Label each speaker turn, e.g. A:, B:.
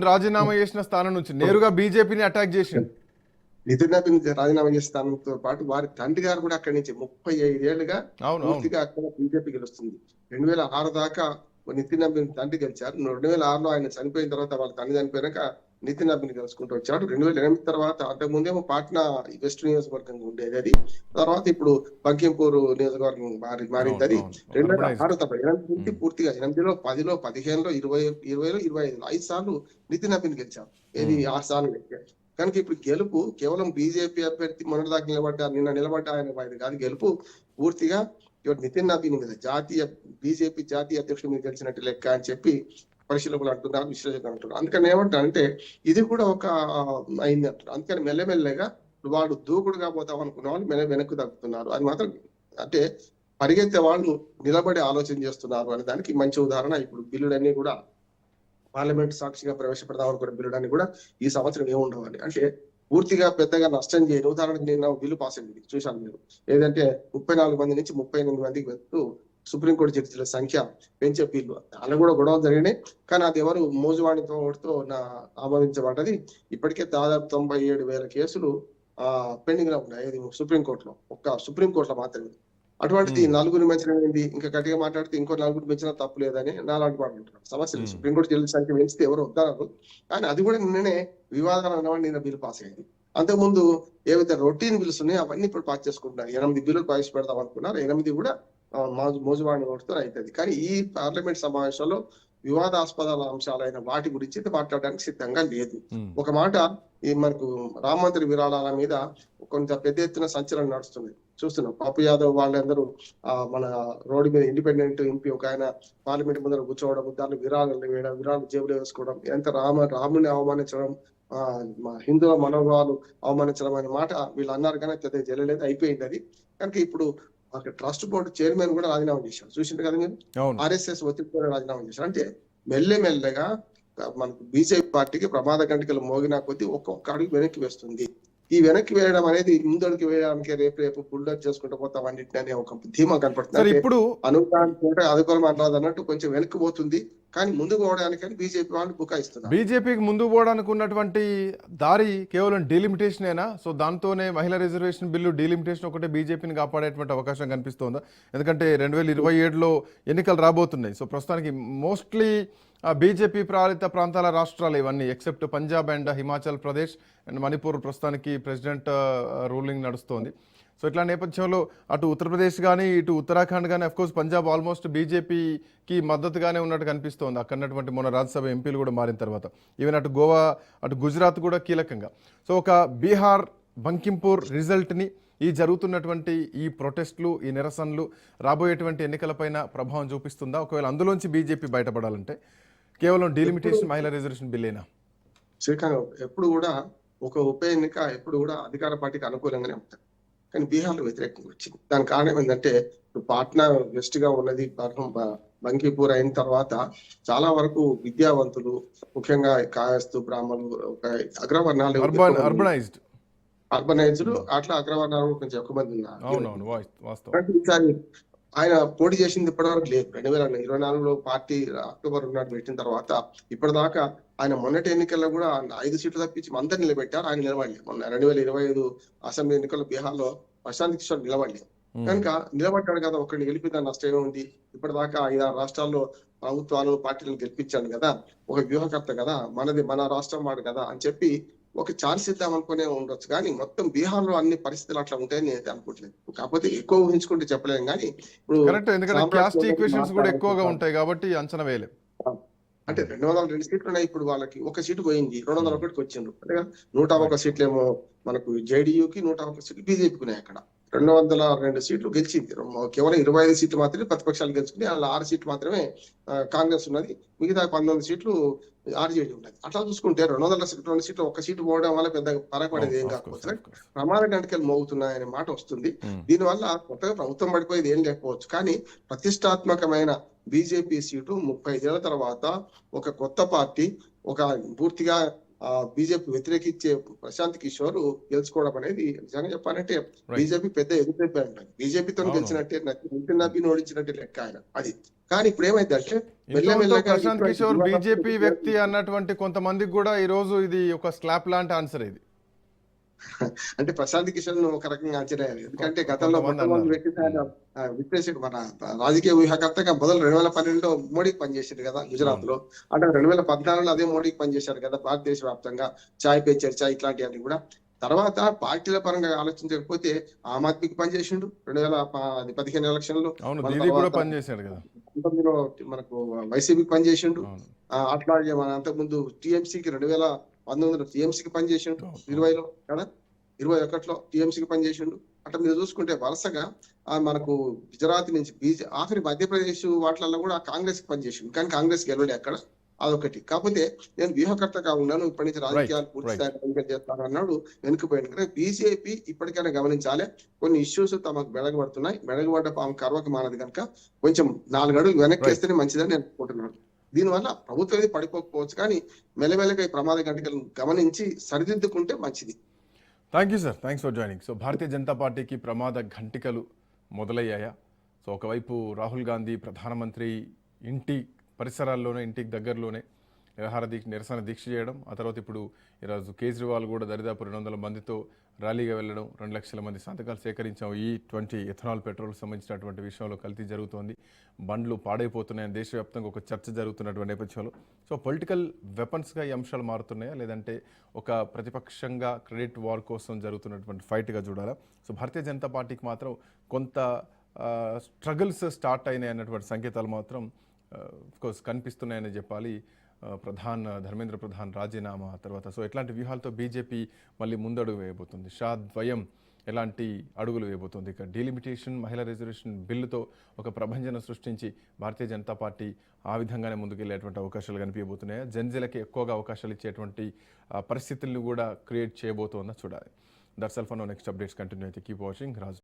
A: రాజీనామా చేసిన స్థానం నుంచి నేరుగా బీజేపీని అటాక్ చేసిండు.
B: నితిన్ నబీన్ రాజీనామా చేసే స్థానంతో పాటు వారి తండ్రి గారు కూడా అక్కడి నుంచి 35 ఏళ్లుగా పూర్తిగా అక్కడ బీజేపీ గెలుస్తుంది. 2006 దాకా నితిన్ నబీన్ తండ్రి గెలిచారు. 2006లో ఆయన చనిపోయిన తర్వాత వాళ్ళ తండ్రి చనిపోయాక నితిన్ నబీన్ గెలుచుకుంటూ వచ్చాడు. 2008 తర్వాత అంతకుముందేమో పాట్నా వెస్ట్ నియోజకవర్గంగా ఉండేది అది. తర్వాత ఇప్పుడు బంకింపూర్ నియోజకవర్గం మారింది అది. 2006 తర్వాత 8 నుంచి పూర్తిగా 8లో 10లో 15లో 20లో 25 5 సార్లు నితిన్ నబీన్ గెలిచారు. ఏది 6 సార్లు గెలిచారు. కనుక ఇప్పుడు గెలుపు కేవలం బీజేపీ అభ్యర్థి మొన్నటిదాకా నిన్న నిలబడ్డ ఆయన కాదు. గెలుపు పూర్తిగా నితిన్ నబీన్ మీద బీజేపీ జాతీయ అధ్యక్షుడి మీద గెలిచినట్టు లెక్క అని చెప్పి పరిశీలకులు అంటున్నారు, విశ్లేషకులు అంటున్నారు. అందుకని ఏమంటారంటే ఇది కూడా ఒక అయింది అంటారు. అందుకని మెల్లమెల్లగా వాళ్ళు దూకుడుగా పోతాం అనుకున్న వాళ్ళు వెనక్కు తగ్గుతున్నారు. అది మాత్రం అంటే పరిగెత్తే వాళ్ళు నిలబడి ఆలోచన చేస్తున్నారు అనే దానికి మంచి ఉదాహరణ ఇప్పుడు బిల్లులన్నీ కూడా పార్లమెంట్ సాక్షిగా ప్రవేశపెడదాం అనుకున్న బిల్లులన్నీ కూడా ఈ సంవత్సరం ఏముండవాలి అంటే పూర్తిగా పెద్దగా నష్టం చేయని. ఉదాహరణకు నేను బిల్లు పాస్ అయింది చూశాను మీరు, ఏదంటే 34 మంది నుంచి 38 మందికి వెళ్తూ సుప్రీంకోర్టు జడ్జిల సంఖ్య పెంచే బిల్లు. అలా కూడా గొడవలు జరిగినాయి, కానీ అది ఎవరు మోజువాణితో ఆమోదించబడ్డది. ఇప్పటికే దాదాపు 97,000 కేసులు పెండింగ్ లో ఉన్నాయి సుప్రీంకోర్టులో, ఒక్క సుప్రీంకోర్టులో మాత్రమే. అటువంటిది 4 పెంచడం ఇంకా గట్టిగా మాట్లాడితే ఇంకో 4 పెంచినా తప్పు లేదని నాలాంటి వాళ్ళు అంటున్నారు. సమస్యలు సుప్రీంకోర్టు జడ్జి సంఖ్య పెంచితే ఎవరు వద్దన్నారు, కానీ అది కూడా నిన్ననే వివాదాలు అన్నవాడు నిన్న బిల్లు పాస్ అయింది. అంతకుముందు ఏవైతే రొటీన్ బిల్స్ ఉన్నాయో అవన్నీ ఇప్పుడు పాస్ చేసుకుంటున్నారు. 8 బిల్లులు ప్రవేశపెడదాం అనుకున్నారు, 8 కూడా మోజువాణి ఓటుతో అవుతుంది. కానీ ఈ పార్లమెంట్ సమావేశంలో వివాదాస్పద అంశాలైన వాటి గురించి మాట్లాడడానికి సిద్ధంగా లేదు. ఒక మాట మనకు రామ మందిర విరాళాల మీద కొంత పెద్ద ఎత్తున సంచలనం నడుస్తుంది చూస్తున్నాం. పాపు యాదవ్ వాళ్ళందరూ మన రోడ్డు మీద ఇండిపెండెంట్ ఎంపీ ఒక ఆయన పార్లమెంట్ ముందర కూర్చోవడం, దాన్ని విరాళాలు వేయడం, విరాళాలు జేబులో వేసుకోవడం, ఎంత రాముని అవమానించడం, హిందువుల మనోభావాలు అవమానించడం అనే మాట వీళ్ళు అన్నారు, కానీ పెద్ద జరగలేదు, అయిపోయింది అది. కనుక ఇప్పుడు ట్రస్ట్ బోర్డు చైర్మన్ కూడా రాజీనామా చేశారు, చూసింటారు కదా మీరు. RSS ఒత్తిడితో రాజీనామా చేశారు. అంటే మెల్లమెల్లగా మనకు బీజేపీ పార్టీకి ప్రమాద గంటికలు మోగినా కొద్దీ ఒక్కొక్క అడుగు వెనక్కి వేస్తుంది. ఈ వెనక్కి వేయడం అనేది ముందడుగు వేయడానికి రేపు బుల్డర్ చేసుకుంటూ పోతాం అన్నింటినీ అనే ఒక ధీమా కనపడుతుంది. ఇప్పుడు అనుకూలం అంటారు అన్నట్టు కొంచెం వెనక్కి పోతుంది, కానీ ముందుకు పోవడానికి బీజేపీ వాళ్ళు బుకాయిస్తున్నారు.
A: బీజేపీకి ముందుకు పోవడానికి ఉన్నటువంటి దారి కేవలం డీలిమిటేషనేనా? సో దాంతోనే మహిళా రిజర్వేషన్ బిల్లు డీలిమిటేషన్ ఒకటే బీజేపీని కాపాడేటువంటి అవకాశం కనిపిస్తోందా? ఎందుకంటే 2027లో ఎన్నికలు రాబోతున్నాయి. సో ప్రస్తుతానికి మోస్ట్లీ బీజేపీ పాలిత ప్రాంతాల రాష్ట్రాలు ఇవన్నీ except Punjab and Himachal Pradesh and Manipur ప్రస్తుతానికి ప్రెసిడెంట్ రూలింగ్ నడుస్తోంది. సో ఇట్లా నేపథ్యంలో అటు ఉత్తరప్రదేశ్ కానీ ఇటు ఉత్తరాఖండ్ కానీ అఫ్కోర్స్ పంజాబ్ ఆల్మోస్ట్ బీజేపీకి మద్దతుగానే ఉన్నట్టు కనిపిస్తోంది. అక్కడటువంటి మొన్న రాజ్యసభ ఎంపీలు కూడా మారిన తర్వాత ఈవెన్ అటు గోవా అటు గుజరాత్ కూడా కీలకంగా. సో ఒక బీహార్ బంకింపూర్ రిజల్ట్ని ఈ జరుగుతున్నటువంటి ఈ ప్రొటెస్ట్లు ఈ నిరసనలు రాబోయేటువంటి ఎన్నికలపైన ప్రభావం చూపిస్తుందా? ఒకవేళ అందులోంచి బీజేపీ బయటపడాలంటే కేవలం డీలిమిటేషన్ మహిళా రిజర్వేషన్ బిల్లేనా?
B: శ్రీకాంత్, ఎప్పుడు కూడా ఒక ఉప ఎన్నిక ఎప్పుడు కూడా అధికార పార్టీకి అనుకూలంగానే ఉంటుంది, కానీ బీహార్లో వ్యతిరేకంగా వచ్చింది. దాని కారణం ఏంటంటే పాట్నా వెస్ట్ గా ఉన్నది, బంకీపూర్ అయిన తర్వాత చాలా వరకు విద్యావంతులు, ముఖ్యంగా కాయస్తు బ్రాహ్మణులు, అగ్రవర్ణాలు అర్బనైజ్డ్ అట్లా అగ్రవర్ణాలు కొంచెం ఎక్కువ మంది ఉన్నారు. ఈసారి ఆయన పోటీ చేసింది ఇప్పటివరకు లేదు. 2024లో పార్టీ అక్టోబర్ 1 పెట్టిన తర్వాత ఇప్పటిదాకా ఆయన మొన్నటి ఎన్నికల్లో కూడా 5 సీట్లు తప్పించి అందరు నిలబెట్టారు, ఆయన నిలబడలేదు. మొన్న 2025 అసెంబ్లీ ఎన్నికల్లో బీహార్లో ప్రశాంత్ కిషోర్ నిలబడలేదు. కనుక నిలబడ్డాడు కదా, ఒకరిని గెలిపిద్దాం నష్టమే ఉంది. ఇప్పటిదాకా 5-6 రాష్ట్రాల్లో ప్రభుత్వాలు పార్టీలను గెలిపించాను కదా, ఒక వ్యూహకర్త కదా, మన రాష్ట్రం వాడు కదా అని చెప్పి ఒక ఛాన్స్ ఇద్దాం అనుకునే ఉండొచ్చు. కానీ మొత్తం బీహార్ లో అన్ని పరిస్థితులు అట్లా ఉంటాయని నేను అనుకోవట్లేదు. కాకపోతే ఎక్కువ ఊహించుకుంటే చెప్పలేము, కానీ
A: ఇప్పుడు ఎక్కువగా ఉంటాయి కాబట్టి అంచనా వేయలేము.
B: అంటే 202 సీట్లు ఉన్నాయి. ఇప్పుడు వాళ్ళకి ఒక సీటు పోయింది, 201కి వచ్చిండ్రు. అంటే 101 సీట్లు ఏమో మనకు జేడీయూకి, 101 సీట్లు బీజేపీకి ఉన్నాయి. అక్కడ 202 సీట్లు గెలిచింది. కేవలం 25 సీట్లు మాత్రమే ప్రతిపక్షాలు గెలుచుకుని, అలా 6 సీట్లు మాత్రమే కాంగ్రెస్ ఉన్నది, మిగతా 19 సీట్లు ఆర్జేడీ ఉన్నది. అట్లా చూసుకుంటే 202 సీట్లు ఒక సీటు పోవడం వల్ల పెద్ద పరపడేది ఏం కాకపోవచ్చు, ప్రమాద గంటకలు మోగుతున్నాయనే మాట వస్తుంది. దీనివల్ల కొత్తగా ప్రభుత్వం పడిపోయేది ఏం లేకపోవచ్చు, కానీ ప్రతిష్టాత్మకమైన బీజేపీ సీటు 35 ఏళ్ల తర్వాత ఒక కొత్త పార్టీ, ఒక పూర్తిగా బీజేపీ వ్యతిరేకించే ప్రశాంత్ కిషోర్ గెలుచుకోవడం అనేది నిజంగా చెప్పాలంటే బీజేపీ పెద్ద ఎదురైపోయి ఉంటుంది. బీజేపీతో గెలిచినట్టే, నితిన్ నబీన్ ఓడించినట్టే లెక్క ఆయన అది. కానీ ఇప్పుడు ఏమైందంటే
A: ఇంతో ప్రశాంత్ కిషోర్ బీజేపీ వ్యక్తి అన్నటువంటి కొంతమందికి కూడా ఈ రోజు ఇది ఒక స్లాప్ లాంటి ఆన్సర్ ఇది.
B: అంటే ప్రశాంత్ కిషోర్ ఒక రకంగా అంచనా వేయాలి. ఎందుకంటే గతంలో మొట్టమొదటి వ్యక్తి విశ్లేషకుడు మన రాజకీయ వ్యూహకర్తగా మొదలు 2012లో మోడీకి పనిచేసాడు కదా గుజరాత్ లో. అంటే 2014లో అదే మోడీకి పనిచేశాడు కదా భారతదేశ వ్యాప్తంగా. చాయ్ పే చర్చ ఇట్లాంటివన్నీ కూడా. తర్వాత పార్టీల పరంగా ఆలోచించకపోతే ఆమ్ ఆద్మీకి పనిచేసిండు 2015 ఎలక్షన్ లో. 19లో మనకు వైసీపీకి పనిచేసిండు. అట్లాగే మన అంతకుముందు టీఎంసీకి 2019లో టీఎంసీకి పనిచేసిండు. 20లో కదా 21లో టీఎంసీకి పనిచేసిండు. అట్లా మీరు చూసుకుంటే వరుసగా మనకు గుజరాత్ నుంచి ఆఖరి మధ్యప్రదేశ్ వాటిలలో కూడా కాంగ్రెస్ కి పనిచేసిండు. కానీ కాంగ్రెస్ గెలవలే అక్కడ. అదొకటి. కాకపోతే నేను వ్యూహకర్తగా ఉన్నాను, ఇప్పటి నుంచి రాజకీయాలు పూర్తి స్థాయిలో చేస్తాను అన్నాడు, వెనుకపోయాడు. కానీ బీజేపీ ఇప్పటికైనా గమనించాలి, కొన్ని ఇష్యూస్ తమకు మెడగబడుతున్నాయి. మెడగబడ్డ పాము కర్వక మానది కనుక కొంచెం 4 అడుగులు వెనక్కి వేస్తేనే మంచిదని నేను అనుకుంటున్నాను. దీనివల్ల ప్రభుత్వం పడిపోకపోవచ్చు, కానీ మెల్లమెల్లగా ఈ ప్రమాద గంటలను గమనించి సరిదిద్దుకుంటే మంచిది.
A: Thank you sir, thanks for joining. So Bharatiya Janata పార్టీకి ప్రమాద ఘంటికలు మొదలయ్యాయా? సో ఒకవైపు రాహుల్ గాంధీ ప్రధానమంత్రి ఇంటి పరిసరాల్లోనే, ఇంటికి దగ్గరలోనే నిరసన దీక్ష చేయడం, ఆ తర్వాత ఇప్పుడు ఈరోజు కేజ్రీవాల్ కూడా దరిదాపు 200 మందితో ర్యాలీగా వెళ్ళడం, 2 లక్షల మంది సంతకాలు సేకరించాం. E20 ఎథనాల్ పెట్రోల్ సంబంధించినటువంటి విషయంలో కల్తీ జరుగుతోంది, బండ్లు పాడైపోతున్నాయని దేశవ్యాప్తంగా ఒక చర్చ జరుగుతున్నటువంటి నేపథ్యంలో సో పొలిటికల్ వెపన్స్గా ఈ అంశాలు మారుతున్నాయా, లేదంటే ఒక ప్రతిపక్షంగా క్రెడిట్ వార్ కోసం జరుగుతున్నటువంటి ఫైట్గా చూడాలా? సో భారతీయ జనతా పార్టీకి మాత్రం కొంత స్ట్రగుల్స్ స్టార్ట్ అయినాయి అన్నటువంటి సంకేతాలు మాత్రం కోర్స్ కనిపిస్తున్నాయని చెప్పాలి. ధర్మేంద్ర ప్రధాన్ రాజీనామా తర్వాత సో ఎట్లాంటి వ్యూహాలతో బీజేపీ మళ్ళీ ముందడుగు వేయబోతుంది, షా ద్వయం ఎలాంటి అడుగులు వేయబోతుంది, ఇక డీలిమిటేషన్ మహిళా రిజర్వేషన్ బిల్లుతో ఒక ప్రభంజన సృష్టించి భారతీయ జనతా పార్టీ ఆ విధంగానే ముందుకెళ్లేటువంటి అవకాశాలు కనిపించబోతున్నాయా, జన్జీలకి ఎక్కువగా అవకాశాలు ఇచ్చేటువంటి పరిస్థితులను కూడా క్రియేట్ చేయబోతోందా చూడాలి. That's all for now. Next updates continue అయితే కీప్ వాచింగ్ రాజు.